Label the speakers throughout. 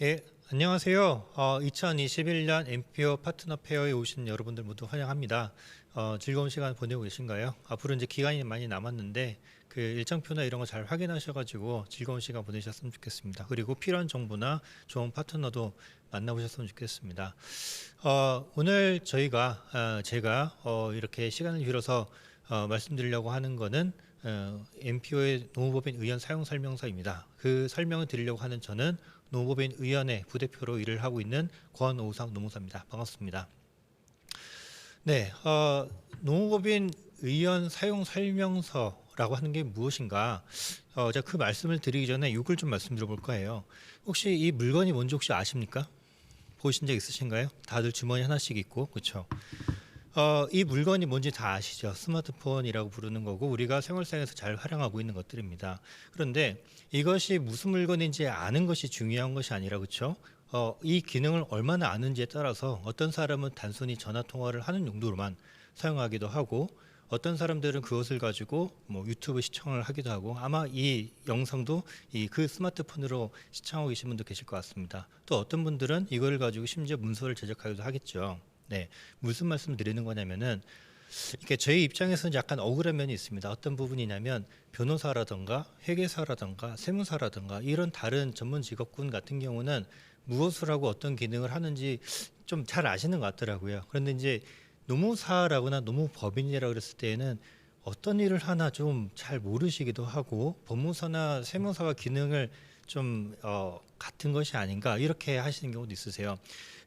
Speaker 1: 예, 안녕하세요. 2021년 MPO 파트너 페어에 오신 여러분들 모두 환영합니다. 즐거운 시간 보내고 계신가요? 앞으로 이제 기간이 많이 남았는데 그 일정표나 이런 거 잘 확인하셔가지고 즐거운 시간 보내셨으면 좋겠습니다. 그리고 필요한 정보나 좋은 파트너도 만나보셨으면 좋겠습니다. 오늘 제가 이렇게 시간을 빌어서 말씀드리려고 하는 거는 MPO의 노무법인 의원 사용 설명서입니다. 그 설명을 드리려고 하는 저는 노무법인 의원의 부대표로 일을 하고 있는 권오상 노무사입니다. 반갑습니다. 네, 노무법인 의원 사용 설명서라고 하는 게 무엇인가? 제가 그 말씀을 드리기 전에 이걸 좀 말씀드려 볼 거예요. 혹시 이 물건이 뭔지 혹시 아십니까? 보신 적 있으신가요? 다들 주머니 하나씩 있고, 그렇죠? 이 물건이 뭔지 다 아시죠? 스마트폰이라고 부르는 거고 우리가 생활상에서 잘 활용하고 있는 것들입니다. 그런데 이것이 무슨 물건인지 아는 것이 중요한 것이 아니라 그렇죠? 이 기능을 얼마나 아는지에 따라서 어떤 사람은 단순히 전화 통화를 하는 용도로만 사용하기도 하고 어떤 사람들은 그것을 가지고 뭐 유튜브 시청을 하기도 하고 아마 이 영상도 그 스마트폰으로 시청하고 계신 분도 계실 것 같습니다. 또 어떤 분들은 이걸 가지고 심지어 문서를 제작하기도 하겠죠. 네, 무슨 말씀 드리는 거냐면은 이렇게 저희 입장에서는 약간 억울한 면이 있습니다. 어떤 부분이냐면 변호사라든가 회계사라든가 세무사라든가 이런 다른 전문 직업군 같은 경우는 무엇을 하고 어떤 기능을 하는지 좀 잘 아시는 것 같더라고요. 그런데 이제 노무사라거나 노무법인이라고 그랬을 때에는 어떤 일을 하나 좀 잘 모르시기도 하고 법무사나 세무사와 기능을 좀 같은 것이 아닌가 이렇게 하시는 경우도 있으세요.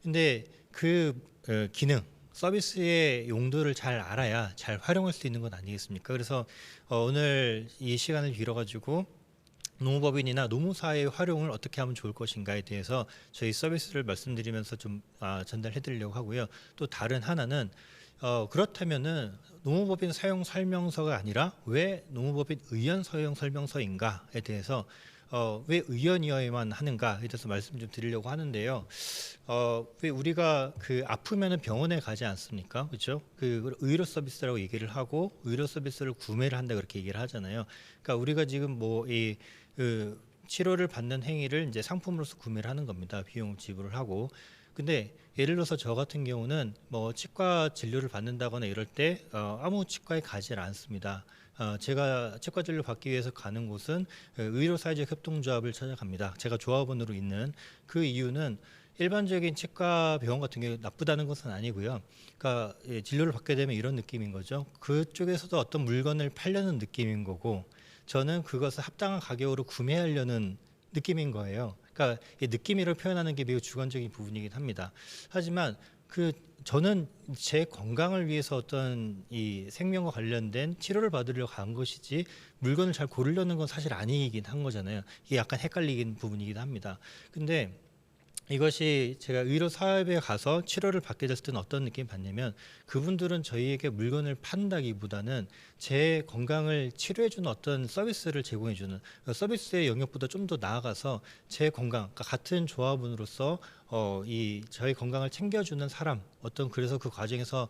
Speaker 1: 근데 그 기능 서비스의 용도를 잘 알아야 잘 활용할 수 있는 건 아니겠습니까? 그래서 오늘 이 시간을 빌어가지고 노무법인이나 노무사의 활용을 어떻게 하면 좋을 것인가에 대해서 저희 서비스를 말씀드리면서 좀 전달해 드리려고 하고요. 또 다른 하나는 그렇다면은 노무법인 사용 설명서가 아니라 왜 노무법인 의원 사용 설명서인가에 대해서 왜 의원이어야만 하는가에 대해서 말씀 좀 드리려고 하는데요. 왜 우리가 그 아프면은 병원에 가지 않습니까? 그렇죠? 그 의료 서비스라고 얘기를 하고 의료 서비스를 구매를 한다 그렇게 얘기를 하잖아요. 그러니까 우리가 지금 그 치료를 받는 행위를 이제 상품으로서 구매를 하는 겁니다. 비용 지불을 하고. 근데 예를 들어서 저 같은 경우는 뭐 치과 진료를 받는다거나 이럴 때 아무 치과에 가지 않습니다. 제가 치과 진료 받기 위해서 가는 곳은 의료사회적 협동조합을 찾아갑니다. 제가 조합원으로 있는 그 이유는 일반적인 치과 병원 같은 경우 나쁘다는 것은 아니고요. 그러니까 진료를 받게 되면 이런 느낌인 거죠. 그쪽에서도 어떤 물건을 팔려는 느낌인 거고 저는 그것을 합당한 가격으로 구매하려는 느낌인 거예요. 그러니까 이 느낌이라고 표현하는 게 매우 주관적인 부분이긴 합니다. 하지만 저는 제 건강을 위해서 어떤 이 생명과 관련된 치료를 받으려고 간 것이지 물건을 잘 고르려는 건 사실 아니긴 한 거잖아요. 이게 약간 헷갈리긴 부분이기도 합니다. 근데 이것이 제가 의료 사업에 가서 치료를 받게 됐을 때는 어떤 느낌을 받냐면 그분들은 저희에게 물건을 판다기보다는 제 건강을 치료해주는 어떤 서비스를 제공해주는 서비스의 영역보다 좀 더 나아가서 제 건강, 그러니까 같은 조합원으로서 저희 건강을 챙겨주는 사람, 그래서 그 과정에서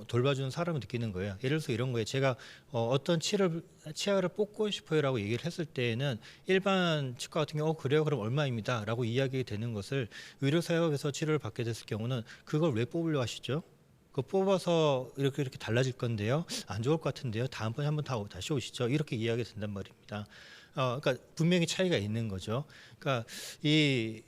Speaker 1: 돌봐주는 사람을 느끼는 거예요. 예를 들어서 이런 거예요. 제가 어떤 치아를 뽑고 싶어요라고 얘기를 했을 때에는 일반 치과 같은 경우 그래요, 그럼 얼마입니다라고 이야기 되는 것을 의료사업에서 치료를 받게 됐을 경우는 그걸 왜 뽑으려 하시죠? 그 뽑아서 이렇게 달라질 건데요. 안 좋을 것 같은데요. 다음번에 한번 다시 오시죠. 이렇게 이야기가 된단 말입니다. 그러니까 분명히 차이가 있는 거죠. 그러니까 이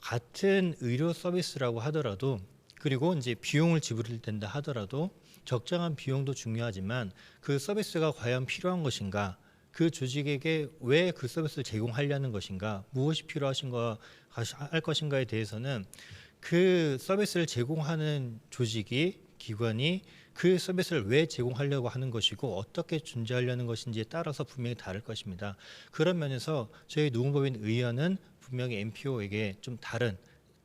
Speaker 1: 같은 의료 서비스라고 하더라도 그리고 이제 비용을 지불할 된다 하더라도 적정한 비용도 중요하지만 그 서비스가 과연 필요한 것인가? 그 조직에게 왜 그 서비스를 제공하려는 것인가? 무엇이 할 것인가에 대해서는 그 서비스를 제공하는 기관이 그 서비스를 왜 제공하려고 하는 것이고 어떻게 존재하려는 것인지에 따라서 분명히 다를 것입니다. 그런 면에서 저희 노무법인 의원은 분명히 MPO에게 좀 다른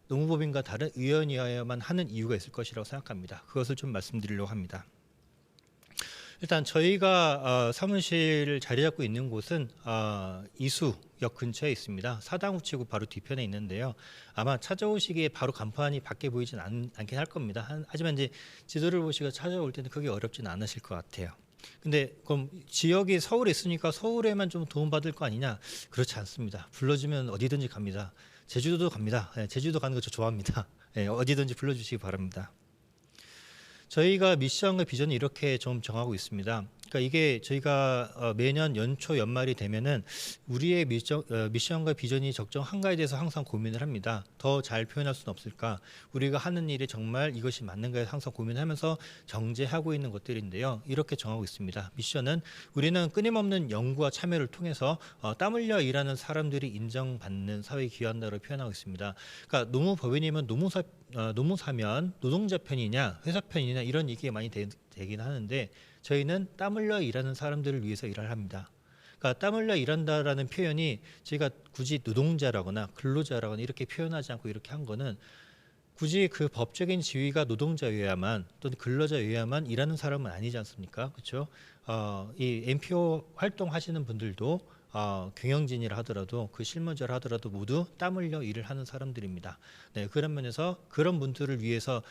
Speaker 1: 노무법인과 다른 의원이어야만 하는 이유가 있을 것이라고 생각합니다. 그것을 좀 말씀드리려고 합니다. 일단 저희가 사무실 자리 잡고 있는 곳은 이수역 근처에 있습니다. 사당우체국 바로 뒤편에 있는데요. 아마 찾아오시기에 바로 간판이 밖에 보이진 않긴 할 겁니다. 하지만 이제 지도를 보시고 찾아올 때는 그게 어렵진 않으실 것 같아요. 근데 그럼 지역이 서울에 있으니까 서울에만 좀 도움받을 거 아니냐? 그렇지 않습니다. 불러주면 어디든지 갑니다. 제주도도 갑니다. 제주도 가는 거 저 좋아합니다. 어디든지 불러주시기 바랍니다. 저희가 미션과 비전을 이렇게 좀 정하고 있습니다. 그러니까 이게 저희가 매년 연초 연말이 되면은 우리의 미션과 비전이 적정한가에 대해서 항상 고민을 합니다. 더 잘 표현할 수는 없을까? 우리가 하는 일이 정말 이것이 맞는가에 항상 고민하면서 정제하고 있는 것들인데요. 이렇게 정하고 있습니다. 미션은 우리는 끊임없는 연구와 참여를 통해서 땀 흘려 일하는 사람들이 인정받는 사회 기여한다고 표현하고 있습니다. 그러니까 노무법인이면 노무사면 노동자 편이냐 회사 편이냐 이런 얘기가 많이 되긴 하는데 저희는 땀 흘려 일하는 사람들을 위해서 일을 합니다. 그러니까 땀 흘려 일한다라는 표현이 저희가 굳이 노동자라거나 근로자라거나 이렇게 표현하지 않고 이렇게 한 거는 굳이 그 법적인 지위가 노동자여야만 또는 근로자여야만 일하는 사람은 아니지 않습니까? 그렇죠? 이 NPO 활동하시는 분들도 경영진이라 하더라도 그 실무자라 하더라도 모두 땀 흘려 일을 하는 사람들입니다. 네, 그런 면에서 그런 분들을 위해서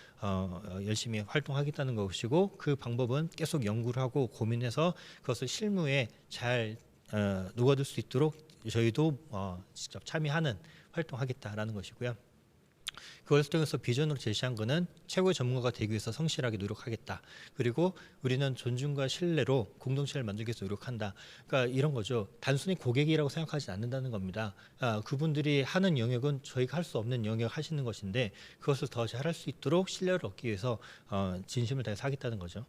Speaker 1: 열심히 활동하겠다는 것이고 그 방법은 계속 연구를 하고 고민해서 그것을 실무에 잘 녹아들 수 있도록 저희도 직접 참여하는 활동하겠다라는 것이고요. 그것을 통해서 비전으로 제시한 것은 최고의 전문가가 되기 위해서 성실하게 노력하겠다. 그리고 우리는 존중과 신뢰로 공동체를 만들기 위해서 노력한다. 그러니까 이런 거죠. 단순히 고객이라고 생각하지 않는다는 겁니다. 그분들이 하는 영역은 저희가 할 수 없는 영역 하시는 것인데 그것을 더 잘할 수 있도록 신뢰를 얻기 위해서 진심을 다해서 하겠다는 거죠.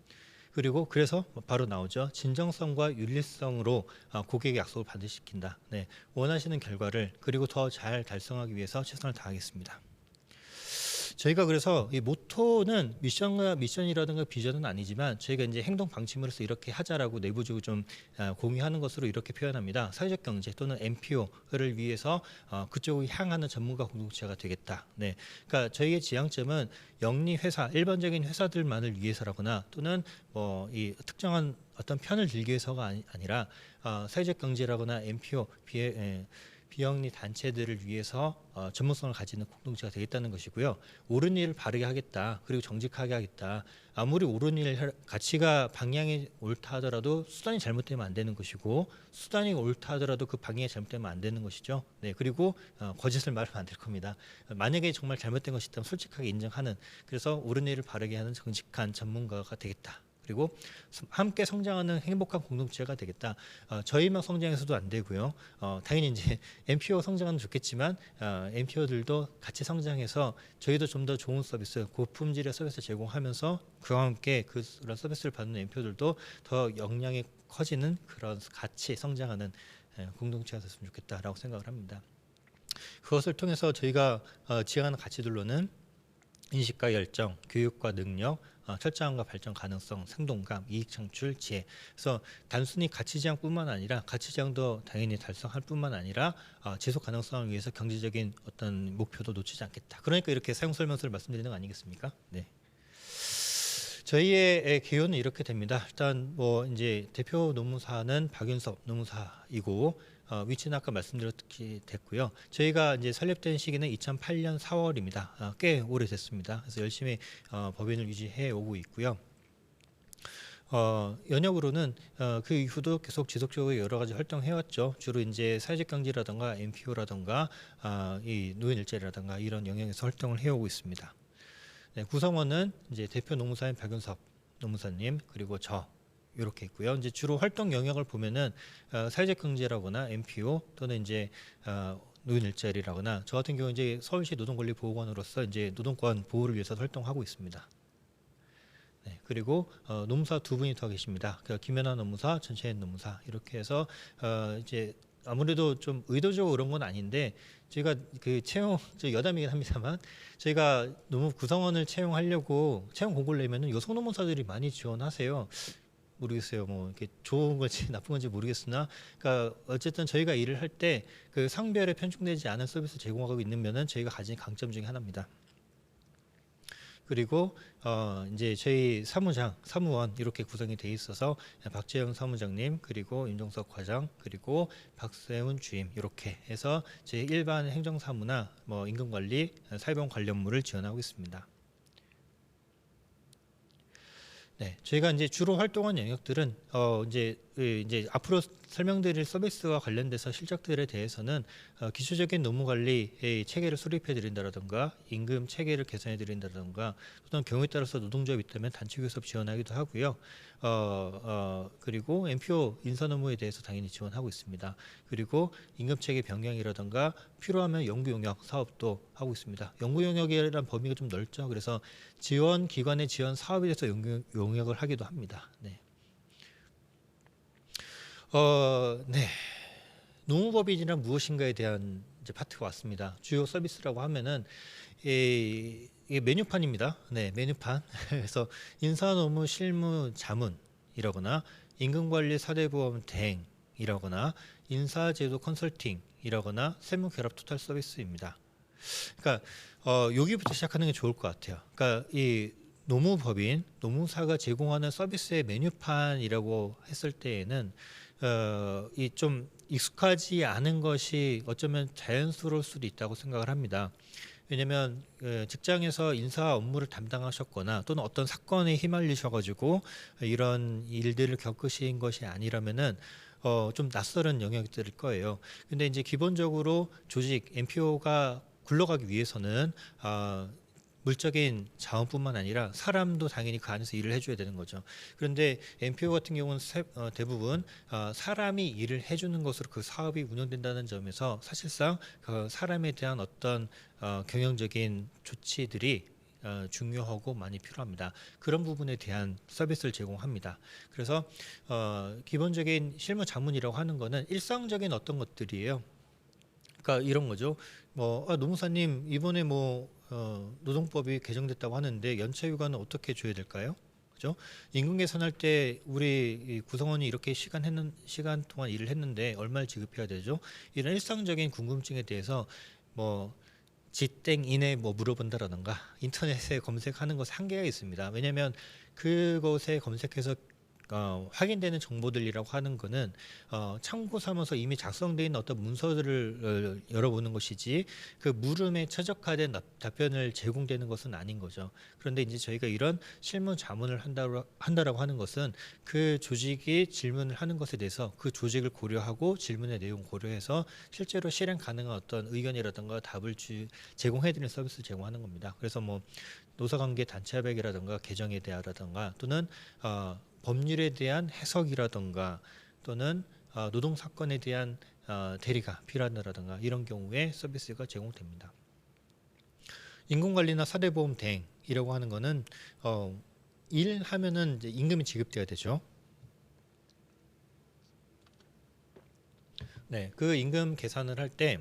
Speaker 1: 그리고 그래서 바로 나오죠. 진정성과 윤리성으로 고객의 약속을 반드시 지킨다. 네, 원하시는 결과를 그리고 더 잘 달성하기 위해서 최선을 다하겠습니다. 저희가 그래서 이 모토는 미션이라든가 비전은 아니지만 저희가 이제 행동 방침으로서 이렇게 하자라고 내부적으로 좀 공유하는 것으로 이렇게 표현합니다. 사회적 경제 또는 NPO를 위해서 그쪽을 향하는 전문가 공동체가 되겠다. 네, 그러니까 저희의 지향점은 영리 회사, 일반적인 회사들만을 위해서라거나 또는 뭐 이 특정한 어떤 편을 들기 위해서가 아니라 사회적 경제라거나 NPO 비영리 단체들을 위해서 전문성을 가지는 공동체가 되겠다는 것이고요. 옳은 일을 바르게 하겠다. 그리고 정직하게 하겠다. 아무리 옳은 일 가치가 방향이 옳다 하더라도 수단이 잘못되면 안 되는 것이고 수단이 옳다 하더라도 그 방향이 잘못되면 안 되는 것이죠. 네, 그리고 거짓을 말하면 안 될 겁니다. 만약에 정말 잘못된 것이 있다면 솔직하게 인정하는 그래서 옳은 일을 바르게 하는 정직한 전문가가 되겠다. 그리고 함께 성장하는 행복한 공동체가 되겠다. 저희만 성장해서도 안 되고요. 당연히 이제 NPO 성장하면 좋겠지만 NPO들도 같이 성장해서 저희도 좀 더 좋은 서비스, 고품질의 서비스 제공하면서 그와 함께 그런 서비스를 받는 NPO들도 더 역량이 커지는 그런 같이 성장하는 공동체가 됐으면 좋겠다라고 생각을 합니다. 그것을 통해서 저희가 지향하는 가치들로는 인식과 열정, 교육과 능력, 철저함과 발전 가능성, 생동감, 이익 창출, 지혜. 그래서 단순히 가치 지향뿐만 아니라 가치 지향도 당연히 달성할 뿐만 아니라 지속 가능성을 위해서 경제적인 어떤 목표도 놓치지 않겠다. 그러니까 이렇게 사용 설명서를 말씀드리는 거 아니겠습니까? 네. 저희의 개요는 이렇게 됩니다. 일단 뭐 이제 대표 노무사는 박윤섭 노무사이고 위치는 아까 말씀드렸듯이 됐고요. 저희가 이제 설립된 시기는 2008년 4월입니다. 꽤 오래됐습니다. 그래서 열심히 법인을 유지해 오고 있고요. 연역으로는 그 이후도 계속 지속적으로 여러 가지 활동해왔죠. 주로 이제 사회적 경제라든가 NPO라든가 이 노인 일자리라든가 이런 영역에서 활동을 해오고 있습니다. 네, 구성원은 이제 대표 노무사인 박윤섭 노무사님 그리고 저 이렇게 있고요. 이제 주로 활동 영역을 보면은 사회적 경제라거나 NPO 또는 이제 노인 일자리라거나 저 같은 경우 이제 서울시 노동권리보호관으로서 이제 노동권 보호를 위해서 활동하고 있습니다. 네, 그리고 노무사 두 분이 더 계십니다. 김연아 노무사, 전채연 노무사 이렇게 해서 이제 아무래도 좀 의도적으로 그런 건 아닌데 저희가 그 채용 여담이긴 합니다만 저희가 너무 구성원을 채용하려고 채용 공고를 내면은 여성 노무사들이 많이 지원하세요. 모르겠어요. 뭐 이렇게 좋은 건지 나쁜 건지 모르겠으나, 그러니까 어쨌든 저희가 일을 할 때 그 성별에 편중되지 않은 서비스 제공하고 있는 면은 저희가 가진 강점 중에 하나입니다. 그리고 이제 저희 사무원 이렇게 구성이 돼 있어서 박재영 사무장님 그리고 윤종석 과장 그리고 박세훈 주임 이렇게 해서 제 일반 행정사무나 뭐 임금관리, 사회보험 관련물을 지원하고 있습니다. 네, 저희가 이제 주로 활동한 영역들은 이제 이제 앞으로 설명드릴 서비스와 관련돼서 실적들에 대해서는 기초적인 노무 관리 체계를 수립해 드린다라든가 임금 체계를 개선해 드린다라든가 또는 경우에 따라서 노동조합이 있다면 단체 교섭 지원하기도 하고요. 그리고 MPO 인사 노무에 대해서 당연히 지원하고 있습니다. 그리고 임금 체계 변경이라든가 필요하면 연구 용역 사업도 하고 있습니다. 연구 용역이라는 범위가 좀 넓죠. 그래서 지원 기관의 지원 사업에 대해서 연구 용역을 하기도 합니다. 네. 네. 노무법인이란 무엇인가에 대한 이제 파트가 왔습니다. 주요 서비스라고 하면은 이게 메뉴판입니다. 네, 메뉴판. 그래서 인사노무 실무 자문이라거나 임금관리 사대보험 대행이라거나 인사제도 컨설팅이라거나 세무결합 토탈 서비스입니다. 그러니까 여기부터 시작하는 게 좋을 것 같아요. 그러니까 이 노무법인, 노무사가 제공하는 서비스의 메뉴판이라고 했을 때에는 이 좀 익숙하지 않은 것이 어쩌면 자연스러울 수도 있다고 생각을 합니다. 왜냐하면 직장에서 인사 업무를 담당하셨거나 또는 어떤 사건에 휘말리셔가지고 이런 일들을 겪으신 것이 아니라면은 좀 낯설은 영역들일 거예요. 근데 이제 기본적으로 조직 MPO가 굴러가기 위해서는 물적인 자원뿐만 아니라 사람도 당연히 그 안에서 일을 해줘야 되는 거죠. 그런데 MPO 같은 경우는 대부분 사람이 일을 해주는 것으로 그 사업이 운영된다는 점에서 사실상 그 사람에 대한 어떤 경영적인 조치들이 중요하고 많이 필요합니다. 그런 부분에 대한 서비스를 제공합니다. 그래서 기본적인 실무 자문이라고 하는 거는 일상적인 어떤 것들이에요. 그러니까 이런 거죠. 노무사님 이번에 노동법이 개정됐다고 하는데 연체휴가는 어떻게 줘야 될까요? 그죠? 임금 계산할 때 우리 구성원이 이렇게 시간 동안 일을 했는데 얼마를 지급해야 되죠? 이런 일상적인 궁금증에 대해서 지땡 이내 물어본다라든가 인터넷에 검색하는 것에 한계가 있습니다. 왜냐하면 그것에 검색해서 확인되는 정보들이라고 하는 거는 참고 삼아서 이미 작성되어 있는 어떤 문서들을 열어보는 것이지 그 물음에 최적화된 답변을 제공되는 것은 아닌 거죠. 그런데 이제 저희가 이런 실무 자문을 한다라고 하는 것은 그 조직이 질문을 하는 것에 대해서 그 조직을 고려하고 질문의 내용 고려해서 실제로 실행 가능한 어떤 의견이라든가 답을 제공해드리는 서비스를 제공하는 겁니다. 그래서 노사관계 단체협약이라든가 개정에 대하라든가 또는 법률에 대한 해석이라든가 또는 노동사건에 대한 대리가 필요하다라든가 이런 경우에 서비스가 제공됩니다. 임금관리나 사대보험 대행이라고 하는 거는 일하면은 이제 임금이 지급돼야 되죠. 네, 그 임금 계산을 할 때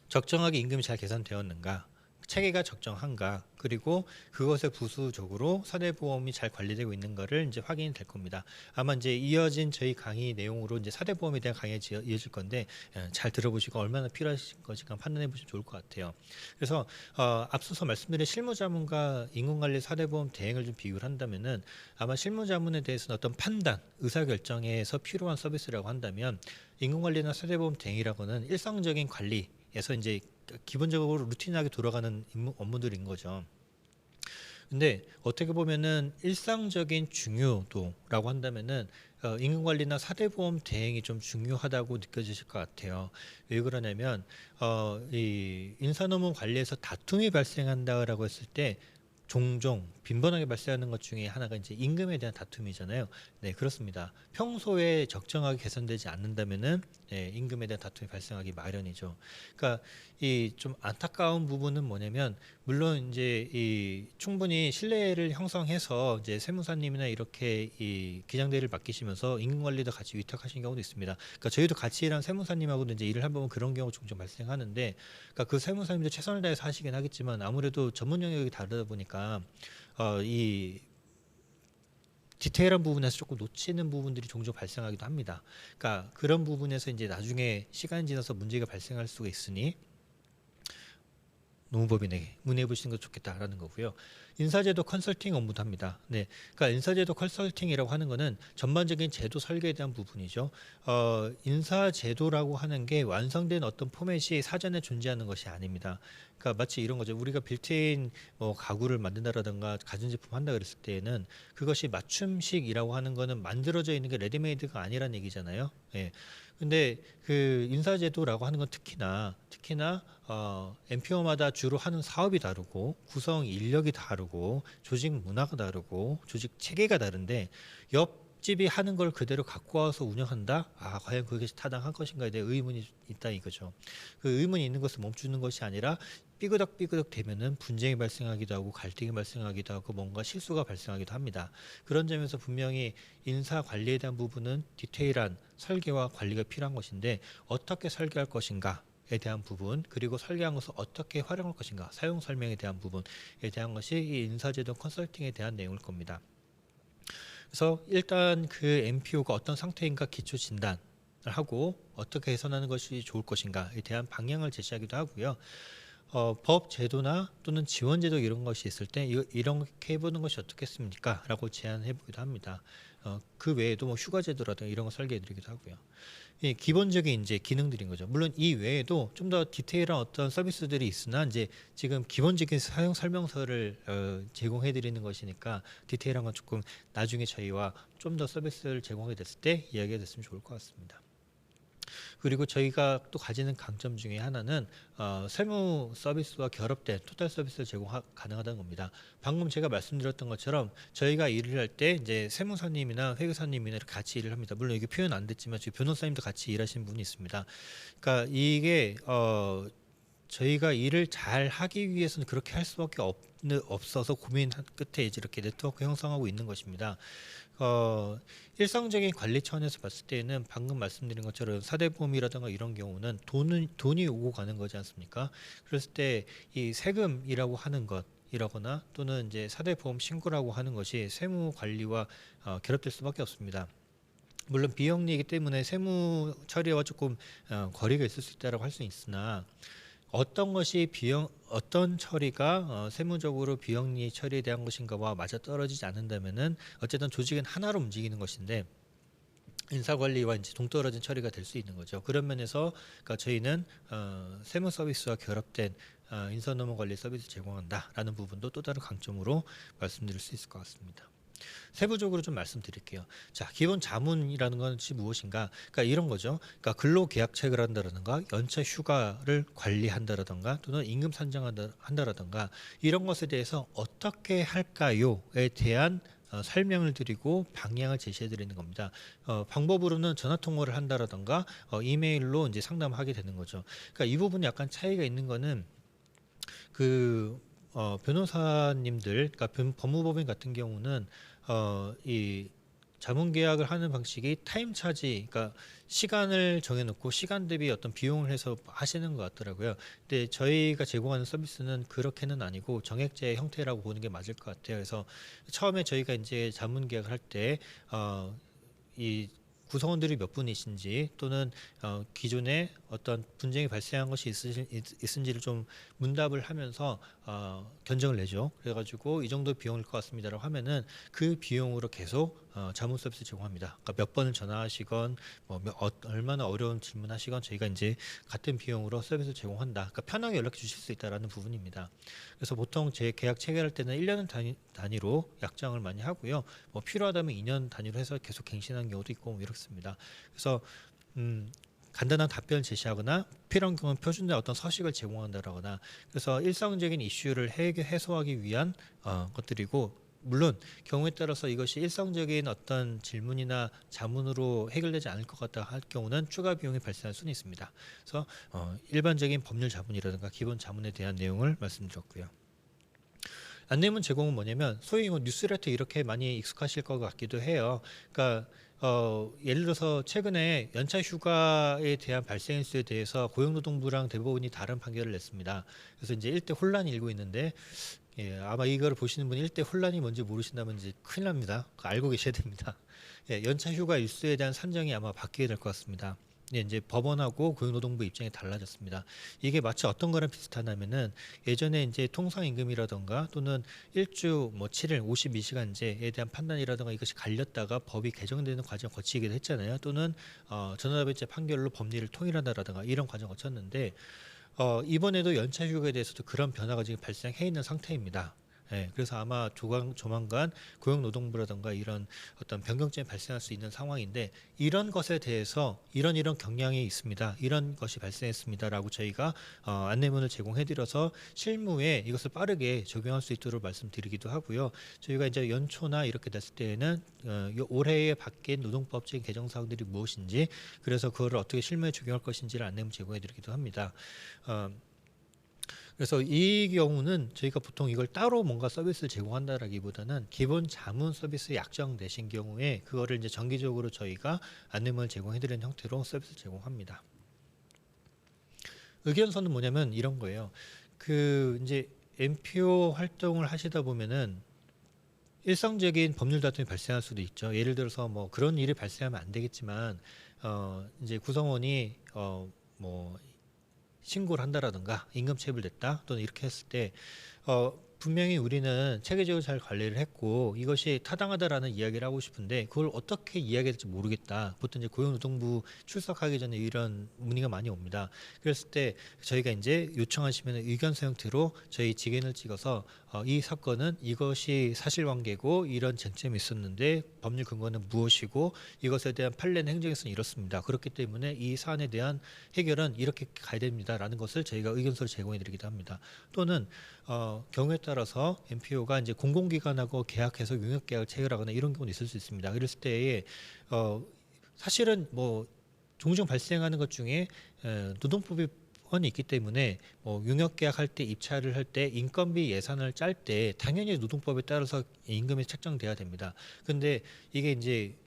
Speaker 1: 적정하게 임금이 잘 계산되었는가, 체계가 적정한가, 그리고 그것의 부수적으로 사대보험이 잘 관리되고 있는가를 이제 확인이 될 겁니다. 아마 이제 이어진 저희 강의 내용으로 이제 사대보험에 대한 강의가 이어질 건데 잘 들어보시고 얼마나 필요하신 건지 판단해 보시면 좋을 것 같아요. 그래서 앞서서 말씀드린 실무자문과 임금관리 사대보험 대행을 좀 비교를 한다면은 아마 실무자문에 대해서는 어떤 판단, 의사결정에서 필요한 서비스라고 한다면 임금관리나 사대보험 대행이라고는 일상적인 관리에서 이제 기본적으로 루틴하게 돌아가는 업무들인 거죠. 근데 어떻게 보면은 일상적인 중요도라고 한다면은 임금관리나 사대보험 대행이 좀 중요하다고 느껴지실 것 같아요. 왜 그러냐면 이 인사노무 관리에서 다툼이 발생한다라고 했을 때 종종 빈번하게 발생하는 것 중에 하나가 이제 임금에 대한 다툼이잖아요. 네, 그렇습니다. 평소에 적정하게 개선되지 않는다면은 임금에 대한 다툼이 발생하기 마련이죠. 그러니까 이 좀 안타까운 부분은 뭐냐면 물론 이제 이 충분히 신뢰를 형성해서 이제 세무사님이나 이렇게 이 기장대를 맡기시면서 임금 관리도 같이 위탁하신 경우도 있습니다. 그러니까 저희도 같이 일한 세무사님하고도 이제 일을 해보면 그런 경우 종종 발생하는데, 그러니까 그 세무사님도 최선을 다해서 하시긴 하겠지만 아무래도 전문 영역이 다르다 보니까 이 디테일한 부분에서 조금 놓치는 부분들이 종종 발생하기도 합니다. 그러니까 그런 부분에서 이제 나중에 시간이 지나서 문제가 발생할 수가 있으니 노무법인에게 문의해 보시는 게 좋겠다라는 거고요. 인사제도 컨설팅 업무도 합니다. 네, 그러니까 인사제도 컨설팅이라고 하는 거는 전반적인 제도 설계에 대한 부분이죠. 인사제도라고 하는 게 완성된 어떤 포맷이 사전에 존재하는 것이 아닙니다. 그러니까 마치 이런 거죠. 우리가 빌트인 뭐 가구를 만든다라든가 가전제품 한다 그랬을 때에는 그것이 맞춤식이라고 하는 거는 만들어져 있는 게 레디메이드가 아니란 얘기잖아요. 예. 근데 그 인사제도라고 하는 건 특히나 엠피어마다 주로 하는 사업이 다르고 구성 인력이 다르고 조직 문화가 다르고 조직 체계가 다른데 옆집이 하는 걸 그대로 갖고 와서 운영한다? 과연 그것이 타당한 것인가에 대해 의문이 있다 이거죠. 그 의문이 있는 것을 멈추는 것이 아니라 삐그덕 되면은 분쟁이 발생하기도 하고 갈등이 발생하기도 하고 뭔가 실수가 발생하기도 합니다. 그런 점에서 분명히 인사 관리에 대한 부분은 디테일한 설계와 관리가 필요한 것인데 어떻게 설계할 것인가에 대한 부분 그리고 설계한 것을 어떻게 활용할 것인가 사용 설명에 대한 부분에 대한 것이 이 인사제도 컨설팅에 대한 내용일 겁니다. 그래서 일단 그 MPO가 어떤 상태인가 기초 진단을 하고 어떻게 개선하는 것이 좋을 것인가에 대한 방향을 제시하기도 하고요. 법 제도나 또는 지원 제도 이런 것이 있을 때 이렇게 해보는 것이 어떻겠습니까? 라고 제안해 보기도 합니다. 그 외에도 뭐 휴가 제도라든가 이런 거 설계해 드리기도 하고요. 이 기본적인 이제 기능들인 거죠. 물론 이 외에도 좀 더 디테일한 어떤 서비스들이 있으나 이제 지금 기본적인 사용 설명서를 제공해 드리는 것이니까 디테일한 건 조금 나중에 저희와 좀 더 서비스를 제공하게 됐을 때 이야기가 됐으면 좋을 것 같습니다. 그리고 저희가 또 가지는 강점 중에 하나는 세무 서비스와 결합된 토탈 서비스를 제공 가능하다는 겁니다. 방금 제가 말씀드렸던 것처럼 저희가 일을 할 때 이제 세무사님이나 회계사님이나 이렇게 같이 일을 합니다. 물론 이게 표현 안 됐지만 저희 변호사님도 같이 일하시는 분이 있습니다. 그러니까 이게 저희가 일을 잘 하기 위해서는 그렇게 할 수밖에 없어서 고민 끝에 이제 이렇게 네트워크 형성하고 있는 것입니다. 일상적인 관리 차원에서 봤을 때는 방금 말씀드린 것처럼 사대보험이라든가 이런 경우는 돈이 오고 가는 거지 않습니까? 그랬을 때 이 세금이라고 하는 것이라거나 또는 이제 사대보험 신고라고 하는 것이 세무 관리와 결합될 수밖에 없습니다. 물론 비영리이기 때문에 세무 처리와 조금 거리가 있을 수 있다고 할 수 있으나 어떤 처리가 세무적으로 비영리 처리에 대한 것인가와 맞아 떨어지지 않는다면은 어쨌든 조직은 하나로 움직이는 것인데 인사관리와 이제 동떨어진 처리가 될 수 있는 거죠. 그런 면에서 그러니까 저희는 세무 서비스와 결합된 인사노무 관리 서비스 제공한다라는 부분도 또 다른 강점으로 말씀드릴 수 있을 것 같습니다. 세부적으로 좀 말씀드릴게요. 자, 기본 자문이라는 것이 무엇인가? 그러니까 이런 거죠. 그러니까 근로계약 체결을 한다라든가 연차 휴가를 관리한다라든가 또는 임금 산정한다라든가 이런 것에 대해서 어떻게 할까요에 대한 설명을 드리고 방향을 제시해 드리는 겁니다. 방법으로는 전화 통화를 한다라든가 이메일로 이제 상담하게 되는 거죠. 그러니까 이 부분이 약간 차이가 있는 거는 변호사님들, 그러니까 법무법인 같은 경우는 이 자문계약을 하는 방식이 타임 차지, 그러니까 시간을 정해놓고 시간 대비 어떤 비용을 해서 하시는 것 같더라고요. 근데 저희가 제공하는 서비스는 그렇게는 아니고 정액제 형태라고 보는 게 맞을 것 같아요. 그래서 처음에 저희가 이제 자문계약을 할 때 이 구성원들이 몇 분이신지 또는 기존에 어떤 분쟁이 발생한 것이 있은지를 좀 문답을 하면서 견적을 내죠. 그래가지고 이 정도 비용일 것 같습니다라고 하면은 그 비용으로 계속 자문 서비스 제공합니다. 그러니까 몇 번을 전화하시건 얼마나 어려운 질문하시건 저희가 이제 같은 비용으로 서비스 제공한다. 그러니까 편하게 연락해 주실 수 있다라는 부분입니다. 그래서 보통 제 계약 체결할 때는 1년 단위로 약정을 많이 하고요. 뭐 필요하다면 2년 단위로 해서 계속 갱신하는 경우도 있고 뭐 이렇습니다. 그래서 간단한 답변을 제시하거나 필요한 경우는 표준의 어떤 서식을 제공한다거나 그래서 일상적인 이슈를 해소하기 위한 것들이고 물론 경우에 따라서 이것이 일상적인 어떤 질문이나 자문으로 해결되지 않을 것 같다 할 경우는 추가 비용이 발생할 수는 있습니다. 그래서 일반적인 법률 자문이라든가 기본 자문에 대한 내용을 말씀드렸고요. 안내문 제공은 뭐냐면 소위 뉴스레터 이렇게 많이 익숙하실 것 같기도 해요. 그러니까 예를 들어서 최근에 연차 휴가에 대한 발생 일수에 대해서 고용노동부랑 대법원이 다른 판결을 냈습니다. 그래서 이제 일대 혼란이 일고 있는데 아마 이거를 보시는 분이 일대 혼란이 뭔지 모르신다면 이제 큰일 납니다. 알고 계셔야 됩니다. 연차 휴가 일수에 대한 산정이 아마 바뀌게 될 것 같습니다. 이제 법원하고 고용노동부 입장이 달라졌습니다. 이게 마치 어떤 거랑 비슷하냐면은 예전에 이제 통상임금이라던가 또는 일주 뭐 7일 52시간제에 대한 판단이라던가 이것이 갈렸다가 법이 개정되는 과정 거치기도 했잖아요. 또는 전원합의체 판결로 법리를 통일한다라든가 이런 과정 거쳤는데 이번에도 연차 휴가에 대해서도 그런 변화가 지금 발생해 있는 상태입니다. 예, 그래서 아마 조만간 고용노동부라든가 이런 어떤 변경점이 발생할 수 있는 상황인데 이런 것에 대해서 이런 경향이 있습니다. 이런 것이 발생했습니다라고 저희가 안내문을 제공해드려서 실무에 이것을 빠르게 적용할 수 있도록 말씀드리기도 하고요. 저희가 이제 연초나 이렇게 됐을 때에는 올해에 바뀐 노동법적인 개정 사항들이 무엇인지 그래서 그거를 어떻게 실무에 적용할 것인지를 안내문 제공해드리기도 합니다. 그래서 이 경우는 저희가 보통 이걸 따로 뭔가 서비스를 제공한다라기보다는 기본 자문 서비스 약정되신 경우에 그거를 이제 정기적으로 저희가 안내문을 제공해드리는 형태로 서비스 제공합니다. 의견서는 뭐냐면 이런 거예요. 그 이제 MPO 활동을 하시다 보면은 일상적인 법률 다툼이 발생할 수도 있죠. 예를 들어서 뭐 그런 일이 발생하면 안 되겠지만 이제 구성원이 뭐 신고를 한다라든가 임금 체불됐다 또는 이렇게 했을 때 분명히 우리는 체계적으로 잘 관리를 했고 이것이 타당하다라는 이야기를 하고 싶은데 그걸 어떻게 이야기해야 될지 모르겠다. 보통 이제 고용노동부 출석하기 전에 이런 문의가 많이 옵니다. 그랬을 때 저희가 이제 요청하시면 의견서 형태로 저희 직인을 찍어서 이 사건은 이것이 사실관계고 이런 쟁점이 있었는데 법률 근거는 무엇이고 이것에 대한 판례는 행정에서는 이렇습니다. 그렇기 때문에 이 사안에 대한 해결은 이렇게 가야 됩니다라는 것을 저희가 의견서를 제공해드리기도 합니다. 또는 경우에 따라서 MPO가 이제 공공기관하고 계약해서 용역계약을 체결하거나 이런 경우도 있을 수 있습니다. 그랬을 때에 사실은 뭐 종종 발생하는 것 중에 노동법이 이 있기 때문에 뭐 용역계약할 때 입찰을 할 때 인건비 예산을 짤 때 당연히 노동법에 따라서 임금이 책정돼야 됩니다. 근데 이게 이제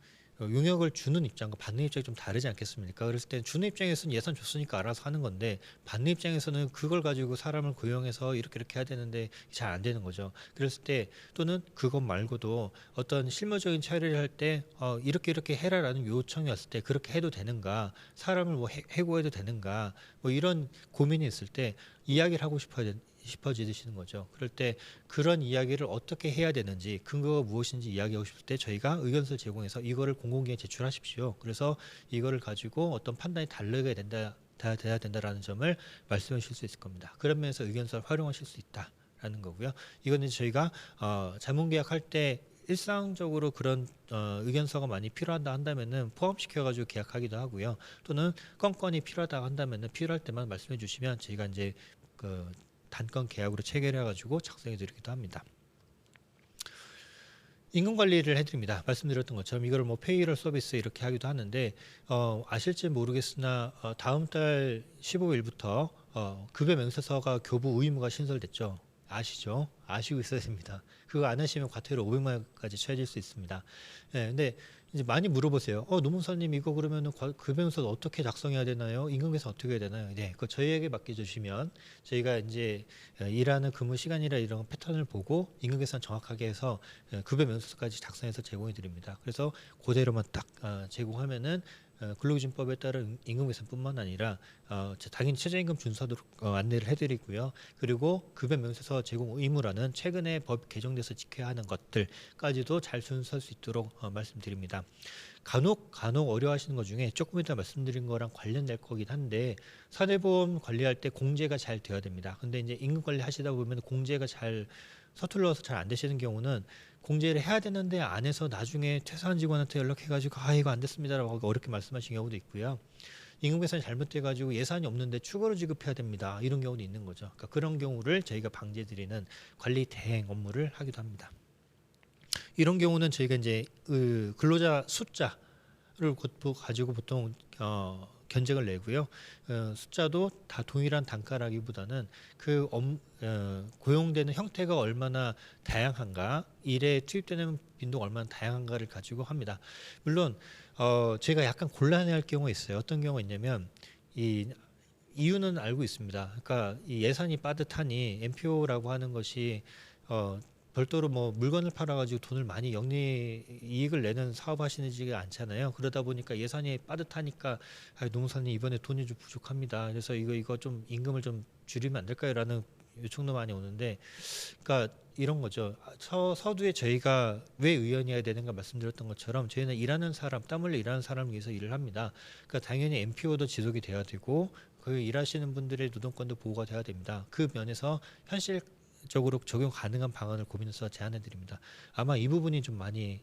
Speaker 1: 용역을 주는 입장과 받는 입장이 좀 다르지 않겠습니까? 그랬을 때 주는 입장에서는 예산 줬으니까 알아서 하는 건데 받는 입장에서는 그걸 가지고 사람을 고용해서 이렇게 해야 되는데 잘 안 되는 거죠. 그랬을 때 또는 그것 말고도 어떤 실무적인 처리를 할 때 이렇게 해라라는 요청이 왔을 때 그렇게 해도 되는가? 사람을 뭐 해고해도 되는가? 뭐 이런 고민이 있을 때 이야기를 하고 싶어지시는 거죠. 그럴 때 그런 이야기를 어떻게 해야 되는지 근거가 무엇인지 이야기하고 싶을 때 저희가 의견서를 제공해서 이거를 공공기관에 제출하십시오. 그래서 이거를 가지고 어떤 판단이 다르게 돼야 된다라는 점을 말씀해 주실 수 있을 겁니다. 그런 면에서 의견서를 활용하실 수 있다라는 거고요. 이거는 저희가 자문계약할 때 일상적으로 그런 의견서가 많이 필요하다 한다면은 포함시켜가지고 계약하기도 하고요. 또는 건건이 필요하다 한다면은 필요할 때만 말씀해 주시면 저희가 이제 그 단건 계약으로 체결해가지고 작성해 드리기도 합니다. 임금 관리를 해드립니다. 말씀드렸던 것처럼 이걸 뭐 페이럴 서비스 이렇게 하기도 하는데 아실지 모르겠으나 다음 달 15일부터 급여 명세서가 교부 의무가 신설됐죠. 아시죠? 아시고 있어야 됩니다. 그거 안 하시면 과태료 500만 원까지 처해질 수 있습니다. 네, 근데 이제 많이 물어보세요. 노무사님 이거 그러면은 급여명세서 어떻게 작성해야 되나요? 임금계산 어떻게 해야 되나요? 네, 그거 저희에게 맡겨주시면 저희가 이제 일하는 근무 시간이라 이런 패턴을 보고 임금계산 정확하게 해서 급여명세서까지 작성해서 제공해 드립니다. 그래서 그대로만 딱 제공하면은 근로기준법에 따른 임금계산뿐만 아니라 당연히 최저임금 준수도 안내를 해드리고요. 그리고 급여명세서 제공 의무라는 최근에 법 개정돼서 지켜야 하는 것들까지도 잘 준수할 수 있도록 말씀드립니다. 간혹 어려워하시는 것 중에 조금 이따 말씀드린 거랑 관련될 거긴 한데 사대보험 관리할 때 공제가 잘 돼야 됩니다. 근데 이제 임금 관리 하시다 보면 공제가 잘 서툴러서 잘 안 되시는 경우는 공제를 해야 되는데 안 해서 나중에 퇴사한 직원한테 연락해가지고 이거 안 됐습니다라고 어렵게 말씀하신 경우도 있고요. 임금 계산이 잘못돼가지고 예산이 없는데 추가로 지급해야 됩니다. 이런 경우도 있는 거죠. 그러니까 그런 경우를 저희가 방지해드리는 관리 대행 업무를 하기도 합니다. 이런 경우는 저희가 이제 근로자 숫자를 가지고 보통 견적을 내고요. 숫자도 다 동일한 단가라기보다는 고용되는 형태가 얼마나 다양한가, 일에 투입되는 빈도가 얼마나 다양한가를 가지고 합니다. 물론 제가 약간 곤란해할 경우가 있어요. 어떤 경우가 있냐면 이유는 알고 있습니다. 그러니까 이 예산이 빠듯하니 MPO라고 하는 것이 별도로 뭐 물건을 팔아가지고 돈을 많이 영리 이익을 내는 사업하시지가 않잖아요. 그러다 보니까 예산이 빠듯하니까 노무사님 이번에 돈이 좀 부족합니다. 그래서 이거 좀 임금을 좀 줄이면 안 될까요?라는 요청도 많이 오는데, 그러니까 이런 거죠. 서두에 저희가 왜 의원이어야 되는가 말씀드렸던 것처럼 저희는 일하는 사람, 땀 흘려 일하는 사람을 위해서 일을 합니다. 그러니까 당연히 MPO도 지속이 돼야 되고 그 일하시는 분들의 노동권도 보호가 돼야 됩니다. 그 면에서 현실적으로 적용 가능한 방안을 고민해서 제안해 드립니다. 아마 이 부분이 좀 많이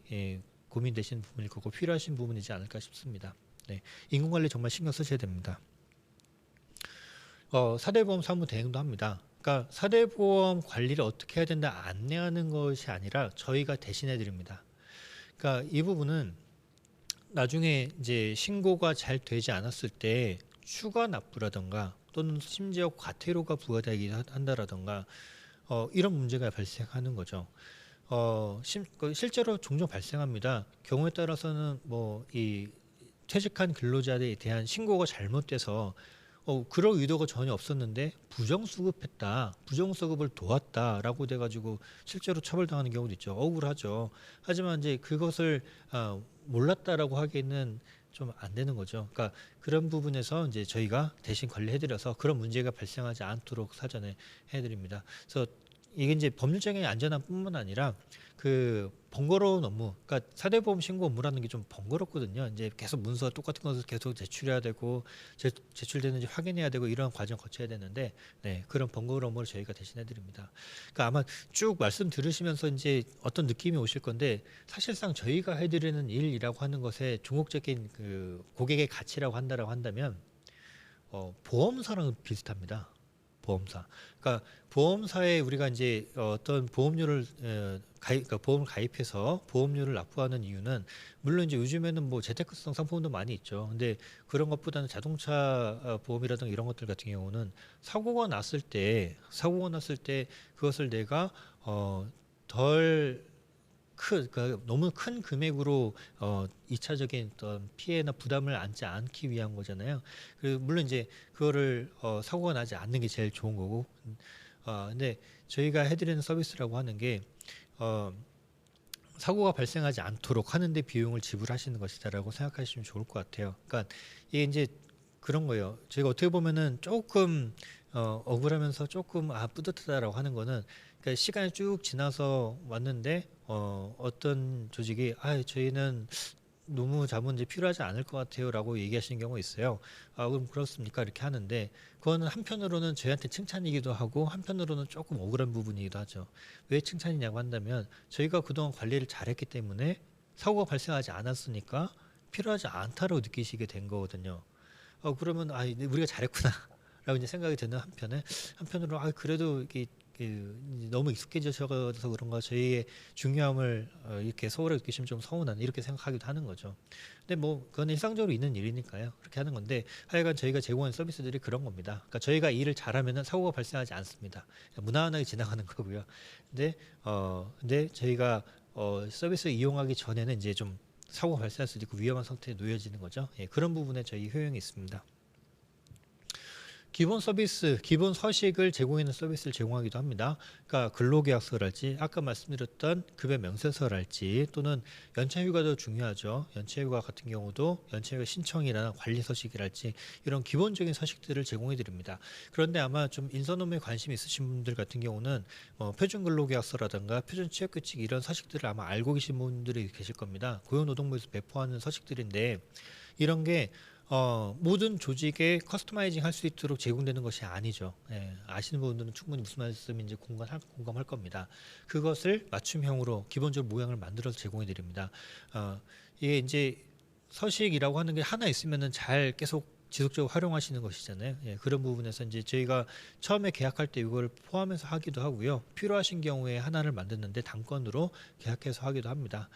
Speaker 1: 고민되시는 부분일 거고 필요하신 부분이지 않을까 싶습니다. 네, 인건관리 정말 신경 쓰셔야 됩니다. 사대보험 사무 대행도 합니다. 그러니까 사대보험 관리를 어떻게 해야 된다 안내하는 것이 아니라 저희가 대신해 드립니다. 그러니까 이 부분은 나중에 이제 신고가 잘 되지 않았을 때 추가 납부라던가 또는 심지어 과태료가 부과되기 한다라던가 이런 문제가 발생하는 거죠. 실제로 종종 발생합니다. 경우에 따라서는 뭐 이 퇴직한 근로자에 대한 신고가 잘못돼서 그럴 의도가 전혀 없었는데 부정수급했다, 부정수급을 도왔다라고 돼가지고 실제로 처벌당하는 경우도 있죠. 억울하죠. 하지만 이제 그것을 몰랐다라고 하기에는 좀 안 되는 거죠. 그러니까 그런 부분에서 이제 저희가 대신 관리해드려서 그런 문제가 발생하지 않도록 사전에 해드립니다. 그래서 이게 이제 법률적인 안전함뿐만 아니라 그 번거로운 업무, 그러니까 사대보험 신고 업무라는 게 좀 번거롭거든요. 이제 계속 문서 똑같은 것을 계속 제출해야 되고 제출되는지 확인해야 되고 이런 과정 거쳐야 되는데, 네, 그런 번거로운 업무를 저희가 대신해 드립니다. 그러니까 아마 쭉 말씀 들으시면서 이제 어떤 느낌이 오실 건데, 사실상 저희가 해드리는 일이라고 하는 것에 종목적인 그 고객의 가치라고 한다면 보험사랑 비슷합니다. 보험사. 그러니까 보험사에 우리가 이제 어떤 보험료를 그러니까 보험을 가입해서 보험료를 납부하는 이유는 물론 이제 요즘에는 뭐 재테크성 상품도 많이 있죠. 근데 그런 것보다는 자동차 보험이라든가 이런 것들 같은 경우는 사고가 났을 때 그것을 내가 덜 그러니까 너무 큰 금액으로 2차적인 어떤 피해나 부담을 안지 않기 위한 거잖아요. 그리고 물론 이제 그거를 사고가 나지 않는 게 제일 좋은 거고, 근데 저희가 해드리는 서비스라고 하는 게 사고가 발생하지 않도록 하는데 비용을 지불하시는 것이다라고 생각하시면 좋을 것 같아요. 그러니까 이게 이제 그런 거예요. 저희가 어떻게 보면은 조금 억울하면서 조금 뿌듯하다라고 하는 거는, 그러니까 시간이 쭉 지나서 왔는데 어떤 조직이 저희는 노무 자문제 필요하지 않을 것 같아요라고 얘기하시는 경우가 있어요. 그럼 그렇습니까? 이렇게 하는데 그거는 한편으로는 저희한테 칭찬이기도 하고 한편으로는 조금 억울한 부분이기도 하죠. 왜 칭찬이냐고 한다면 저희가 그동안 관리를 잘했기 때문에 사고가 발생하지 않았으니까 필요하지 않다고 느끼시게 된 거거든요. 그러면 우리가 잘했구나 라고 이제 생각이 드는 한편으로 그래도 이게 너무 익숙해져서 그런가 저희의 중요함을 이렇게 소홀히 느끼시면 좀 서운한 이렇게 생각하기도 하는 거죠. 근데 뭐 그건 일상적으로 있는 일이니까요. 그렇게 하는 건데 하여간 저희가 제공하는 서비스들이 그런 겁니다. 그러니까 저희가 일을 잘하면은 사고가 발생하지 않습니다. 무난하게 지나가는 거고요. 근데 저희가 서비스 이용하기 전에는 이제 좀 사고가 발생할 수도 있고 위험한 상태에 놓여지는 거죠. 그런 부분에 저희 효용이 있습니다. 기본 서비스, 기본 서식을 제공하는 서비스를 제공하기도 합니다. 그러니까 근로계약서랄지 아까 말씀드렸던 급여 명세서랄지 또는 연차휴가도 중요하죠. 연차휴가 같은 경우도 연차휴가 신청이나 관리 서식이랄지 이런 기본적인 서식들을 제공해 드립니다. 그런데 아마 좀 인선 업무에 관심 있으신 분들 같은 경우는 표준 근로계약서라든가 표준 취업규칙 이런 서식들을 아마 알고 계신 분들이 계실 겁니다. 고용노동부에서 배포하는 서식들인데 이런 게 모든 조직에 커스터마이징 할 수 있도록 제공되는 것이 아니죠. 아시는 분들은 충분히 무슨 말씀인지 공감할 겁니다. 그것을 맞춤형으로 기본적으로 모양을 만들어서 제공해 드립니다. 이게 이제 서식이라고 하는 게 하나 있으면은 잘 계속 지속적으로 활용하시는 것이잖아요. 그런 부분에서 이제 저희가 처음에 계약할 때 이걸 포함해서 하기도 하고요. 필요하신 경우에 하나를 만드는데 단건으로 계약해서 하기도 합니다.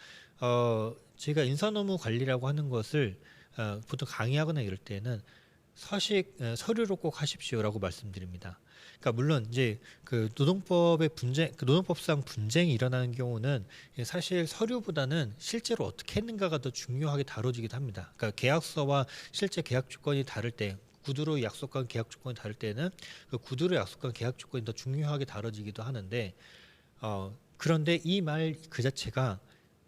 Speaker 1: 저희가 인사노무 관리라고 하는 것을 보통 강의하거나 이럴 때는 서식 서류로 꼭 하십시오라고 말씀드립니다. 그러니까 물론 이제 그 노동법의 노동법상 분쟁이 일어나는 경우는 사실 서류보다는 실제로 어떻게 했는가가 더 중요하게 다뤄지기도 합니다. 그러니까 계약서와 실제 계약 조건이 다를 때 구두로 약속한 계약 조건이 다를 때는 그 구두로 약속한 계약 조건이 더 중요하게 다뤄지기도 하는데 그런데 이 말 그 자체가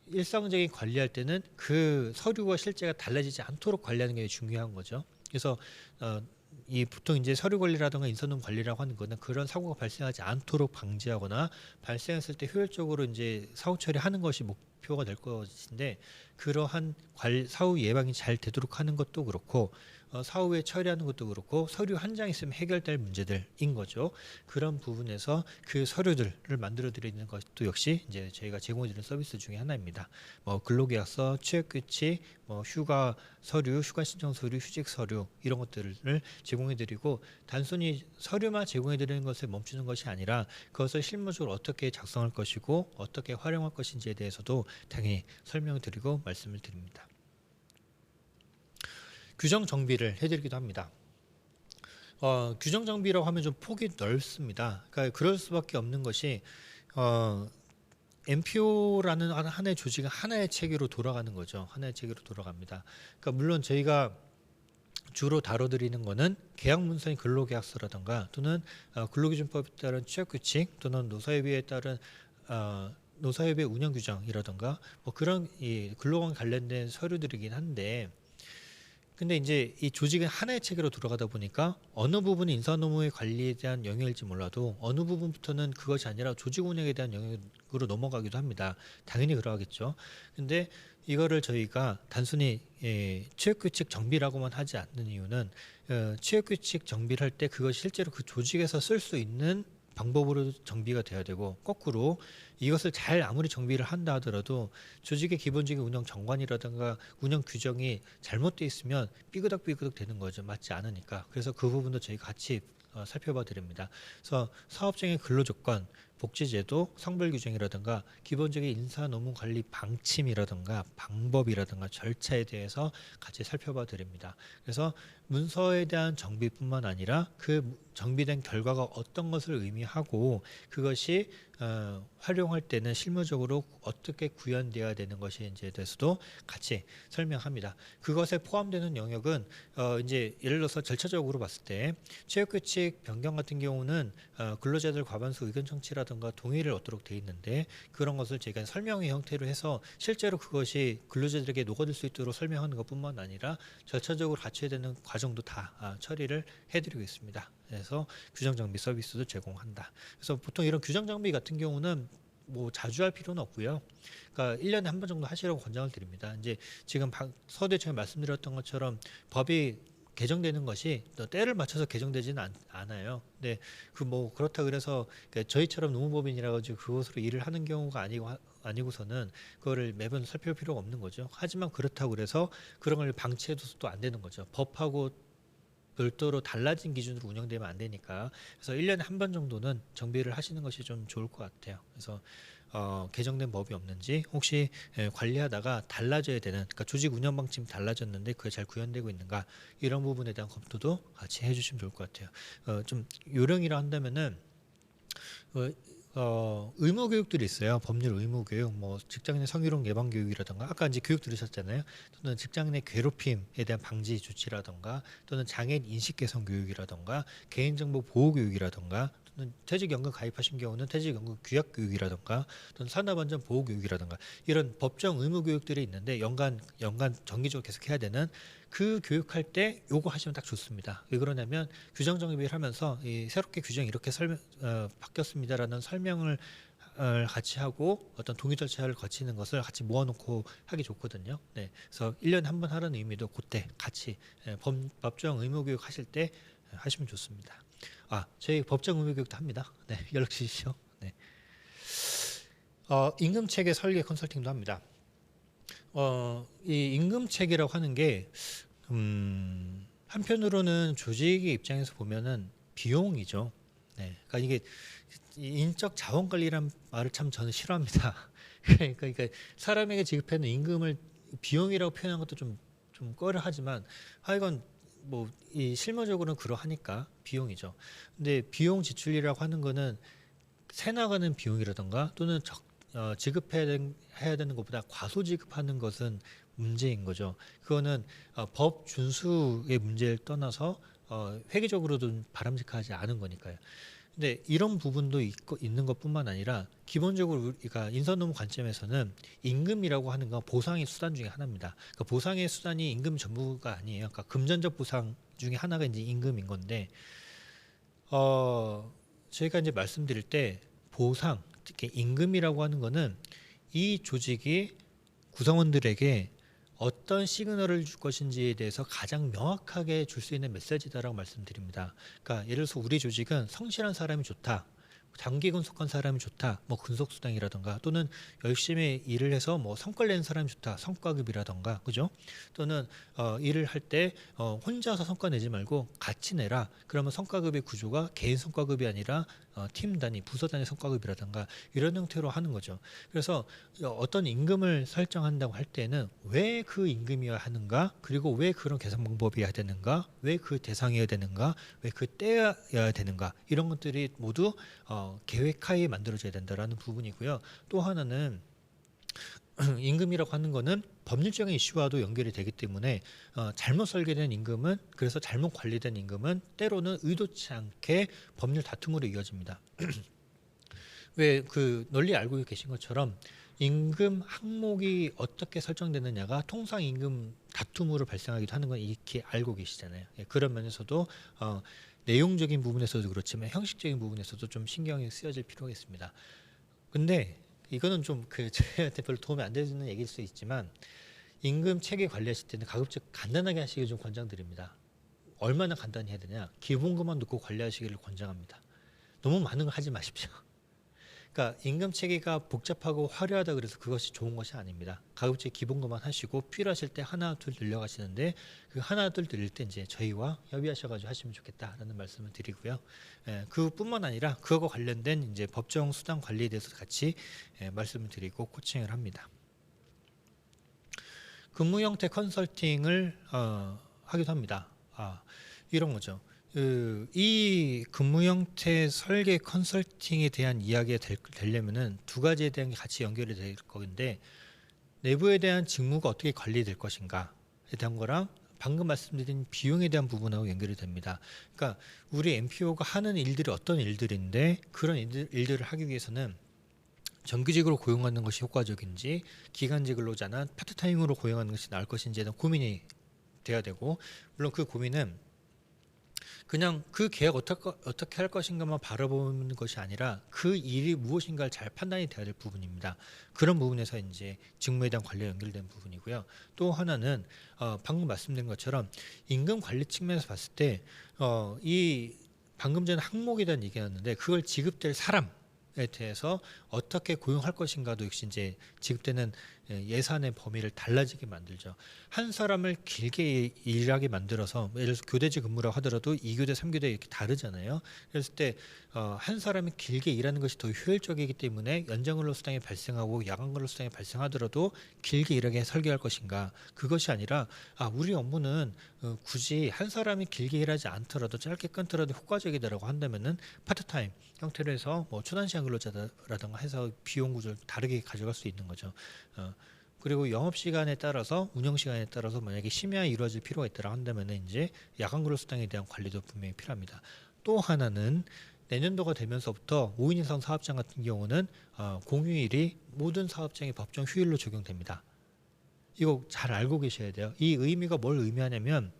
Speaker 1: 일상적인 관리할 때는 그 서류와 실제가 달라지지 않도록 관리하는 게 중요한 거죠. 그래서 이 보통 이제 서류 관리라든가 인사노무 관리라고 하는 거는 그런 사고가 발생하지 않도록 방지하거나 발생했을 때 효율적으로 이제 사후 처리하는 것이 목표가 될 것인데, 그러한 사후 예방이 잘 되도록 하는 것도 그렇고 사후에 처리하는 것도 그렇고 서류 한 장 있으면 해결될 문제들인 거죠. 그런 부분에서 그 서류들을 만들어 드리는 것도 역시 이제 저희가 제공해 드리는 서비스 중에 하나입니다. 뭐 근로계약서, 취업규칙, 뭐 휴가 서류, 휴가 신청 서류, 휴직 서류 이런 것들을 제공해 드리고, 단순히 서류만 제공해 드리는 것에 멈추는 것이 아니라 그것을 실무적으로 어떻게 작성할 것이고 어떻게 활용할 것인지에 대해서도 당연히 설명을 드리고 말씀을 드립니다. 규정 정비를 해드리기도 합니다. 규정 정비라고 하면 좀 폭이 넓습니다. 그러니까 그럴 수밖에 없는 것이 MPO라는 하나의 조직은 하나의 체계로 돌아가는 거죠. 하나의 체계로 돌아갑니다. 그러니까 물론 저희가 주로 다뤄드리는 거는 계약문서인 근로계약서라든가 또는 근로기준법에 따른 취업규칙 또는 노사협의회에 따른 노사협의 운영규정이라든가 뭐 그런 이 근로관 관련된 서류들이긴 한데, 근데 이제 이 조직은 하나의 체계로 돌아가다 보니까 어느 부분이 인사노무의 관리에 대한 영역일지 몰라도 어느 부분부터는 그것이 아니라 조직 운영에 대한 영역으로 넘어가기도 합니다. 당연히 그러하겠죠. 근데 이거를 저희가 단순히 취업규칙 정비라고만 하지 않는 이유는 취업규칙 정비를 할 때 그것이 실제로 그 조직에서 쓸 수 있는 방법으로 정비가 돼야 되고, 거꾸로 이것을 잘 아무리 정비를 한다 하더라도 조직의 기본적인 운영 정관이라든가 운영 규정이 잘못되어 있으면 삐그덕삐그덕 되는 거죠. 맞지 않으니까. 그래서 그 부분도 저희가 같이 살펴봐 드립니다. 그래서 사업장의 근로조건, 복지제도, 성별규정이라든가 기본적인 인사노무관리 방침이라든가 방법이라든가 절차에 대해서 같이 살펴봐 드립니다. 그래서 문서에 대한 정비뿐만 아니라 그 정비된 결과가 어떤 것을 의미하고 그것이 활용할 때는 실무적으로 어떻게 구현되어야 되는 것인지에 대해서도 같이 설명합니다. 그것에 포함되는 영역은 이제 예를 들어서 절차적으로 봤을 때 취업규칙 변경 같은 경우는 근로자들 과반수 의견 청취라든가 동의를 얻도록 되어 있는데, 그런 것을 제가 설명의 형태로 해서 실제로 그것이 근로자들에게 녹아들 수 있도록 설명하는 것뿐만 아니라 절차적으로 갖춰야 되는 과정도 다 처리를 해드리고 있습니다. 그래서 규정 정비 서비스도 제공한다. 그래서 보통 이런 규정 정비 같은 경우는 뭐 자주 할 필요는 없고요. 그러니까 1년에 한 번 정도 하시라고 권장을 드립니다. 이제 지금 서두에 제가 말씀드렸던 것처럼 법이 개정되는 것이 또 때를 맞춰서 개정되지는 않아요. 근데 그 뭐 그렇다 그래서 저희처럼 노무법인이라 가지고 그것으로 일을 하는 경우가 아니고서는 그거를 매번 살펴볼 필요가 없는 거죠. 하지만 그렇다고 그래서 그런 걸 방치해둬서도 안 되는 거죠. 법하고 별도로 달라진 기준으로 운영되면 안 되니까. 그래서 1년에 한 번 정도는 정비를 하시는 것이 좀 좋을 것 같아요. 그래서 개정된 법이 없는지, 혹시 관리하다가 달라져야 되는, 그러니까 조직 운영 방침이 달라졌는데 그게 잘 구현되고 있는가, 이런 부분에 대한 검토도 같이 해주시면 좋을 것 같아요. 좀 요령이라 한다면은 의무 교육들이 있어요. 법률 의무 교육, 뭐 직장 내 성희롱 예방 교육이라든가, 아까 이제 교육 들으셨잖아요. 또는 직장 내 괴롭힘에 대한 방지 조치라든가, 또는 장애인 인식 개선 교육이라든가, 개인정보 보호 교육이라든가, 또는 퇴직연금 가입하신 경우는 퇴직연금 규약 교육이라든가, 또는 산업안전 보호 교육이라든가, 이런 법정 의무 교육들이 있는데 연간 정기적으로 계속 해야 되는 그 교육할 때 요거 하시면 딱 좋습니다. 왜 그러냐면 규정 정비를 하면서 이 새롭게 규정이 이렇게 바뀌었습니다라는 설명을 같이 하고 어떤 동의 절차를 거치는 것을 같이 모아놓고 하기 좋거든요. 네, 그래서 1년에 한 번 하라는 의미도 그때 같이 법정 의무 교육 하실 때 하시면 좋습니다. 저희 법정 의무 교육도 합니다. 네, 연락 주시죠. 네. 임금 체계 설계 컨설팅도 합니다. 이 임금 체계라고 하는 게 한편으로는 조직의 입장에서 보면은 비용이죠. 네, 그러니까 이게 인적 자원 관리란 말을 참 저는 싫어합니다. 그러니까 사람에게 지급하는 임금을 비용이라고 표현한 것도 좀 꺼려하지만, 하여간 뭐 이 실무적으로는 그러하니까 비용이죠. 근데 비용 지출이라고 하는 거는 새 나가는 비용이라던가 또는 지급해야 되는 것보다 과소 지급하는 것은 문제인 거죠. 그거는 법 준수의 문제를 떠나서 획기적으로도 바람직하지 않은 거니까요. 근데 이런 부분도 있는 것뿐만 아니라 기본적으로 우리가 인선노무 관점에서는 임금이라고 하는 건 보상의 수단 중에 하나입니다. 그러니까 보상의 수단이 임금 전부가 아니에요. 그러니까 금전적 보상 중에 하나가 이제 임금인 건데 저희가 이제 말씀드릴 때 보상, 특히 임금이라고 하는 거는 이 조직이 구성원들에게 어떤 시그널을 줄 것인지에 대해서 가장 명확하게 줄 수 있는 메시지다라고 말씀드립니다. 그러니까 예를 들어서 우리 조직은 성실한 사람이 좋다. 장기 근속한 사람이 좋다. 뭐 근속수당이라던가 또는 열심히 일을 해서 뭐 성과를 내는 사람이 좋다. 성과급이라던가 그죠? 또는 일을 할 때 혼자서 성과 내지 말고 같이 내라. 그러면 성과급의 구조가 개인 성과급이 아니라 팀 단위, 부서 단위 성과급이라던가 이런 형태로 하는 거죠. 그래서 어떤 임금을 설정한다고 할 때는 왜 그 임금이어야 하는가, 그리고 왜 그런 계산 방법이어야 되는가, 왜 그 대상이어야 되는가, 왜 그 때여야 되는가, 이런 것들이 모두 계획하에 만들어져야 된다라는 부분이고요. 또 하나는 임금이라고 하는 거는 법률적인 이슈와도 연결이 되기 때문에 잘못 설계된 임금은, 그래서 잘못 관리된 임금은 때로는 의도치 않게 법률 다툼으로 이어집니다. 왜 그 널리 알고 계신 것처럼 임금 항목이 어떻게 설정되느냐가 통상 임금 다툼으로 발생하기도 하는 건 이렇게 알고 계시잖아요. 예, 그런 면에서도 내용적인 부분에서도 그렇지만 형식적인 부분에서도 좀 신경이 쓰여질 필요가 있습니다. 근데 이거는 좀 저희한테 별로 도움이 안 되는 얘기일 수 있지만 임금 체계 관리하실 때는 가급적 간단하게 하시길 좀 권장드립니다. 얼마나 간단히 해야 되냐? 기본금만 놓고 관리하시기를 권장합니다. 너무 많은 거 하지 마십시오. 그러니까 임금 체계가 복잡하고 화려하다 그래서 그것이 좋은 것이 아닙니다. 가급적 기본것만 하시고 필요하실 때 하나 둘 늘려가시는데 그 하나 둘 늘릴 때 이제 저희와 협의하셔가지고 하시면 좋겠다라는 말씀을 드리고요. 그뿐만 아니라 그거 관련된 이제 법정 수당 관리에 대해서 같이 말씀을 드리고 코칭을 합니다. 근무 형태 컨설팅을 하기도 합니다. 이런 거죠. 이 근무 형태 설계 컨설팅에 대한 이야기가 되려면은 두 가지에 대한 게 같이 연결이 될 건데, 내부에 대한 직무가 어떻게 관리될 것인가에 대한 거랑 방금 말씀드린 비용에 대한 부분하고 연결이 됩니다. 그러니까 우리 MPO가 하는 일들이 어떤 일들인데 그런 일들을 하기 위해서는 정규직으로 고용하는 것이 효과적인지 기간제 근로자나 파트타임으로 고용하는 것이 나을 것인지에 대한 고민이 돼야 되고, 물론 그 고민은 그냥 그 계약 어떻게 할 것인가만 바라보는 것이 아니라 그 일이 무엇인가를 잘 판단이 돼야 될 부분입니다. 그런 부분에서 이제 직무에 대한 관리가 연결된 부분이고요. 또 하나는 방금 말씀드린 것처럼 임금 관리 측면에서 봤을 때 이 방금 전에 항목에 대한 얘기였는데 그걸 지급될 사람에 대해서 어떻게 고용할 것인가도 역시 이제 지급되는 예산의 범위를 달라지게 만들죠. 한 사람을 길게 일하게 만들어서 예를 들어서 교대제 근무라고 하더라도 2교대, 3교대 이렇게 다르잖아요. 그랬을 때 한 사람이 길게 일하는 것이 더 효율적이기 때문에 연장 근로 수당이 발생하고 야간 근로 수당이 발생하더라도 길게 일하게 설계할 것인가, 그것이 아니라 우리 업무는 굳이 한 사람이 길게 일하지 않더라도 짧게 끊더라도 효과적이다라고 한다면은 파트타임 형태로 해서 뭐 초단시간 근로자라든가 해서 비용 구조를 다르게 가져갈 수 있는 거죠. 그리고 영업시간에 따라서 운영시간에 따라서 만약에 심야에 이루어질 필요가 있다고 한다면 이제 야간 근로 수당에 대한 관리도 분명히 필요합니다. 또 하나는 내년도가 되면서부터 5인 이상 사업장 같은 경우는 공휴일이 모든 사업장의 법정 휴일로 적용됩니다. 이거 잘 알고 계셔야 돼요. 이 의미가 뭘 의미하냐면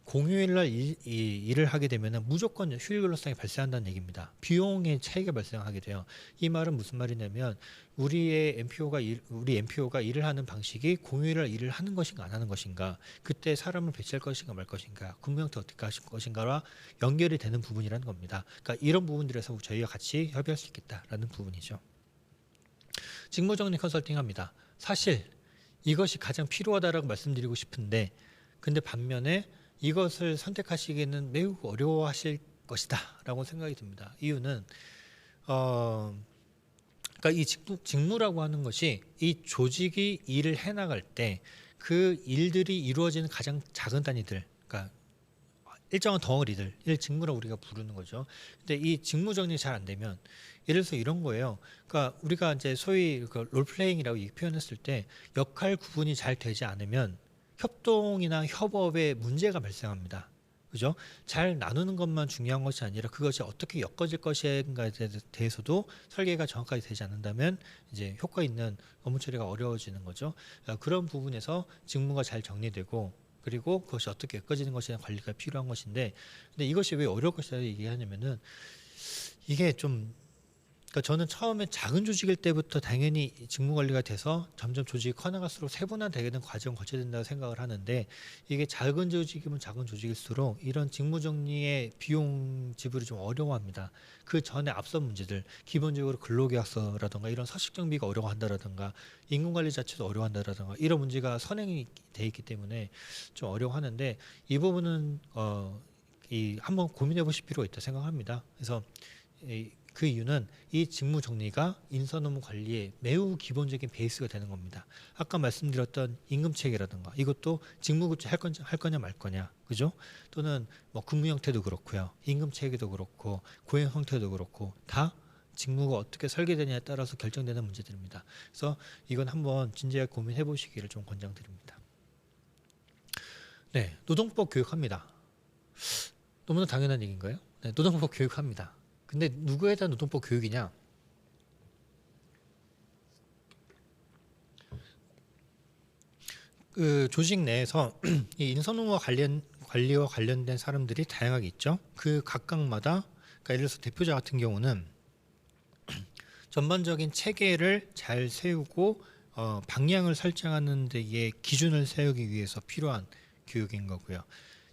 Speaker 1: 공휴일날 일을 하게 되면 무조건 휴일 근로수당이 발생한다는 얘기입니다. 비용의 차이가 발생하게 돼요. 이 말은 무슨 말이냐면 우리 MPO가 일을 하는 방식이 공휴일날 일을 하는 것인가 안 하는 것인가, 그때 사람을 배치할 것인가 말 것인가, 근무 형태 어떻게 하실 것인가와 연결이 되는 부분이라는 겁니다. 그러니까 이런 부분들에서 저희와 같이 협의할 수 있겠다라는 부분이죠. 직무정리 컨설팅합니다. 사실 이것이 가장 필요하다라고 말씀드리고 싶은데, 근데 반면에 이것을 선택하시기에는 매우 어려워하실 것이다 라고 생각이 듭니다. 이유는 그러니까 이 직무라고 하는 것이 이 조직이 일을 해나갈 때 그 일들이 이루어지는 가장 작은 단위들, 그러니까 일정한 덩어리들, 직무라고 우리가 부르는 거죠. 근데 이 직무 정리 잘 안 되면 예를 들어서 이런 거예요. 그러니까 우리가 이제 소위 롤플레잉이라고 표현했을 때 역할 구분이 잘 되지 않으면 협동이나 협업에 문제가 발생합니다. 그죠? 잘 나누는 것만 중요한 것이 아니라 그것이 어떻게 엮어질 것인가에 대해서도 설계가 정확하게 되지 않는다면 이제 효과 있는 업무 처리가 어려워지는 거죠. 그런 부분에서 직무가 잘 정리되고 그리고 그것이 어떻게 엮어지는 것에 대한 관리가 필요한 것인데 근데 이것이 왜 어려울 것이라고 얘기하냐면은 이게 좀 그러니까 저는 처음에 작은 조직일 때부터 당연히 직무 관리가 돼서 점점 조직이 커나갈수록 세분화되는 과정을 거쳐야 된다고 생각을 하는데 이게 작은 조직이면 작은 조직일수록 이런 직무 정리의 비용 지불이 좀 어려워합니다. 그 전에 앞선 문제들 기본적으로 근로계약서라든가 이런 서식 정비가 어려워한다라든가 임금 관리 자체도 어려워한다라든가 이런 문제가 선행이 돼 있기 때문에 좀 어려워하는데 이 부분은 이 한번 고민해 보실 필요가 있다 생각합니다. 그래서 그 이유는 이 직무 정리가 인선 업무 관리의 매우 기본적인 베이스가 되는 겁니다. 아까 말씀드렸던 임금 체계라든가 이것도 직무급제 할 거냐 말 거냐, 그죠? 또는 뭐 근무 형태도 그렇고요, 임금 체계도 그렇고 고용 형태도 그렇고 다 직무가 어떻게 설계되냐에 따라서 결정되는 문제들입니다. 그래서 이건 한번 진지하게 고민해 보시기를 좀 권장드립니다. 네, 노동법 교육합니다. 너무나 당연한 얘기인가요? 네, 노동법 교육합니다. 근데 누구에 대한 노동법 교육이냐? 그 조직 내에서 이 인선 업무와 관리와 관련된 사람들이 다양하게 있죠. 그 각각마다 그러니까 예를 들어서 대표자 같은 경우는 전반적인 체계를 잘 세우고 방향을 설정하는 데에 기준을 세우기 위해서 필요한 교육인 거고요.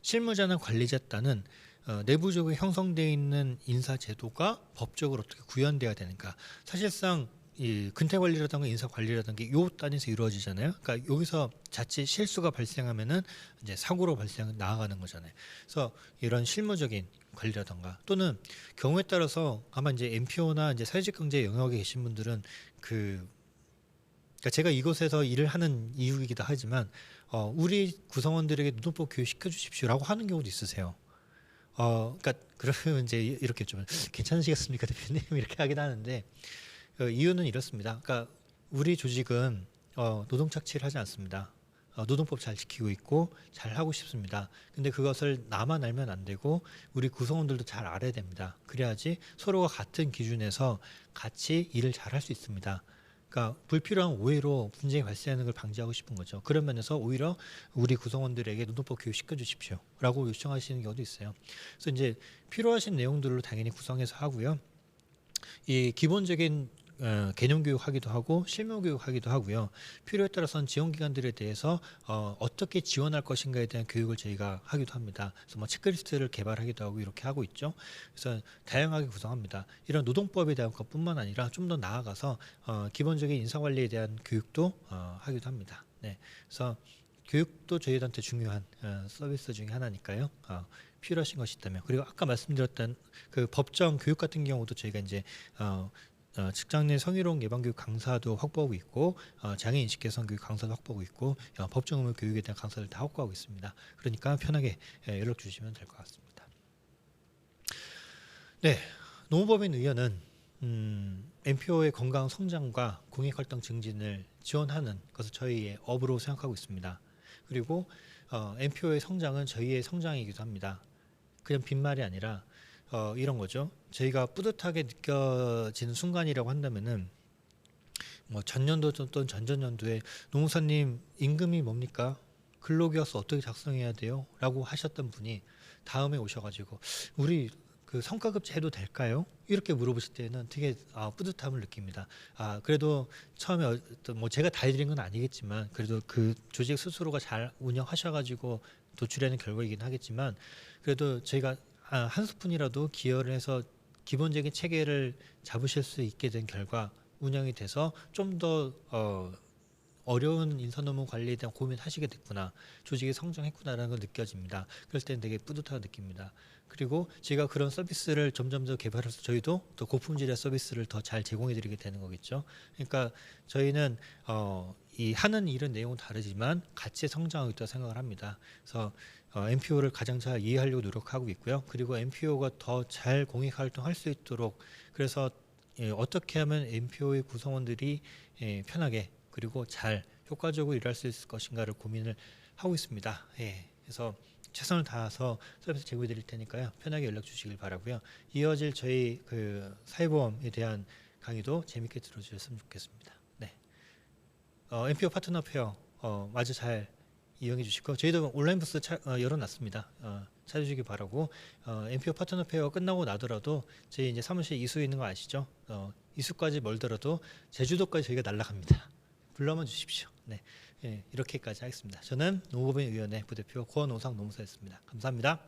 Speaker 1: 실무자나 관리자단은 내부적으로 형성되어 있는 인사 제도가 법적으로 어떻게 구현돼야 되는가. 사실상 이 근태 관리라든가 인사 관리라든가 요 단에서 이루어지잖아요. 그러니까 여기서 자칫 실수가 발생하면은 이제 사고로 나아가는 거잖아요. 그래서 이런 실무적인 관리라든가 또는 경우에 따라서 아마 이제 MPO나 이제 사회적 경제 영역에 계신 분들은 그러니까 제가 이곳에서 일을 하는 이유이기도 하지만 우리 구성원들에게 노동법 교육 시켜주십시오라고 하는 경우도 있으세요. 그러니까 그러면 이제 이렇게 좀 괜찮으시겠습니까, 대표님? 이렇게 하긴 하는데 이유는 이렇습니다. 그러니까 우리 조직은 노동 착취를 하지 않습니다. 노동법 잘 지키고 있고 잘 하고 싶습니다. 근데 그것을 나만 알면 안 되고 우리 구성원들도 잘 알아야 됩니다. 그래야지 서로가 같은 기준에서 같이 일을 잘 할 수 있습니다. 그러니까 불필요한 오해로 분쟁이 발생하는 걸 방지하고 싶은 거죠. 그런 면에서 오히려 우리 구성원들에게 노동법 교육 시켜주십시오라고 요청하시는 경우도 있어요. 그래서 이제 필요하신 내용들로 당연히 구성해서 하고요. 이 기본적인 개념 교육하기도 하고 실무 교육하기도 하고요. 필요에 따라서는 지원기관들에 대해서 어떻게 지원할 것인가에 대한 교육을 저희가 하기도 합니다. 그래서 뭐 체크리스트를 개발하기도 하고 이렇게 하고 있죠. 그래서 다양하게 구성합니다. 이런 노동법에 대한 것뿐만 아니라 좀 더 나아가서 기본적인 인사관리에 대한 교육도 하기도 합니다. 네, 그래서 교육도 저희한테 중요한 서비스 중에 하나니까요. 필요하신 것이 있다면 그리고 아까 말씀드렸던 그 법정 교육 같은 경우도 저희가 이제 직장 내 성희롱 예방교육 강사도 확보하고 있고 장애인 인식 개선 교육 강사도 확보하고 있고 법정 의무 교육에 대한 강사를 다 확보하고 있습니다. 그러니까 편하게 연락 주시면 될 것 같습니다. 네, 노무법인 의원은 MPO의 건강 성장과 공익활동 증진을 지원하는 것을 저희의 업으로 생각하고 있습니다. 그리고 MPO의 성장은 저희의 성장이기도 합니다. 그냥 빈말이 아니라 이런 거죠. 저희가 뿌듯하게 느껴지는 순간이라고 한다면은 뭐 전년도 또는 전전년도에 노무사님 임금이 뭡니까? 근로계약서 어떻게 작성해야 돼요? 라고 하셨던 분이 다음에 오셔가지고 우리 그 성과급제 해도 될까요? 이렇게 물어보실 때는 되게 뿌듯함을 느낍니다. 그래도 처음에 뭐 제가 다 해드린 건 아니겠지만 그래도 그 조직 스스로가 잘 운영하셔가지고 도출하는 결과이긴 하겠지만 그래도 저희가 한 스푼이라도 기여를 해서 기본적인 체계를 잡으실 수 있게 된 결과 운영이 돼서 좀 더 어려운 인선 업무 관리에 대한 고민을 하시게 됐구나. 조직이 성장했구나라는 걸 느껴집니다. 그럴 때는 되게 뿌듯하게 느낍니다. 그리고 제가 그런 서비스를 점점 더 개발해서 저희도 더 고품질의 서비스를 더 잘 제공해 드리게 되는 거겠죠. 그러니까 저희는 이 하는 일은 내용은 다르지만 같이 성장하고 있다고 생각을 합니다. 그래서 MPO를 가장 잘 이해하려고 노력하고 있고요. 그리고 MPO가 더 잘 공익활동할 수 있도록 그래서 어떻게 하면 MPO의 구성원들이 편하게 그리고 잘 효과적으로 일할 수 있을 것인가를 고민을 하고 있습니다. 그래서 최선을 다해서 서비스 제공해 드릴 테니까요. 편하게 연락 주시길 바라고요. 이어질 저희 그 사회보험에 대한 강의도 재밌게 들어주셨으면 좋겠습니다. 네. MPO 파트너 페어 마저 잘 이용해 주시고 저희도 온라인 부스 열어놨습니다. 찾아주시기 바라고 MPO 파트너 페어 끝나고 나더라도 저희 이제 사무실 이수 있는 거 아시죠? 이수까지 멀더라도 제주도까지 저희가 날아갑니다. 불러만 주십시오. 네, 예, 이렇게까지 하겠습니다. 저는 농업인위원회 부대표 권오상 농사였습니다. 감사합니다.